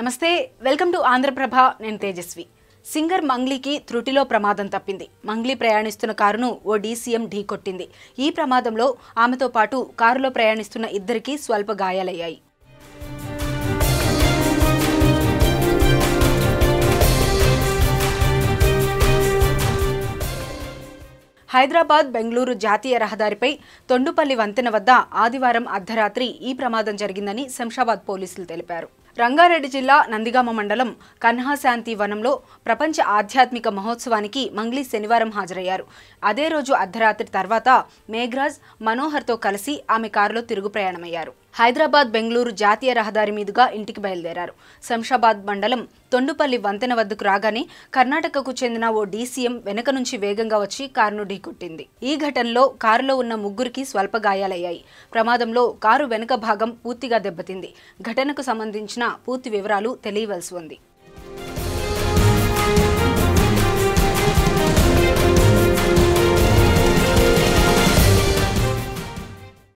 నమస్తే welcome to Andhraprabha నేను Tejaswi singer మంగ్లీకి త్రుటిలో ప్రమాదం తప్పింది మంగ్లీ ప్రయాణిస్తున్న కారును ఓ డీసీఎం ఢీకొట్టింది ఈ ప్రమాదంలో ఆమెతో పాటు కారులో ప్రయాణిస్తున్న ఇద్దరికి స్వల్ప గాయాలయ్యాయి హైదరాబాద్ బెంగళూరు జాతీయ రహదారిపై తొండుపల్లి వంతెన వద్ద ఆదివారం అర్ధరాత్రి ఈ ప్రమాదం జరిగిందని శంషాబాద్ పోలీసులు తెలిపారు రంగారెడ్డి జిల్లా నందిగామ మండలం కన్హాశాంతి వనంలో ప్రపంచ ఆధ్యాత్మిక మహోత్సవానికి మంగ్లీ శనివారం హాజరయ్యారు అదే రోజు అర్ధరాత్రి తర్వాత మేఘ్రాజ్ మనోహర్తో కలిసి ఆమె కారులో తిరుగు ప్రయాణమయ్యారు హైదరాబాద్ బెంగళూరు జాతీయ రహదారి మీదుగా ఇంటికి బయలుదేరారు శంషాబాద్ మండలం తొండుపల్లి వంతెన వద్దకు రాగానే కర్ణాటకకు చెందిన ఓ డీసీఎం వెనక నుంచి వేగంగా వచ్చి కారును ఢీకొట్టింది ఈ ఘటనలో కారులో ఉన్న ముగ్గురికి స్వల్ప గాయాలయ్యాయి ప్రమాదంలో కారు వెనుక భాగం పూర్తిగా దెబ్బతింది ఘటనకు సంబంధించిన పూర్తి వివరాలు తెలియవలసి ఉంది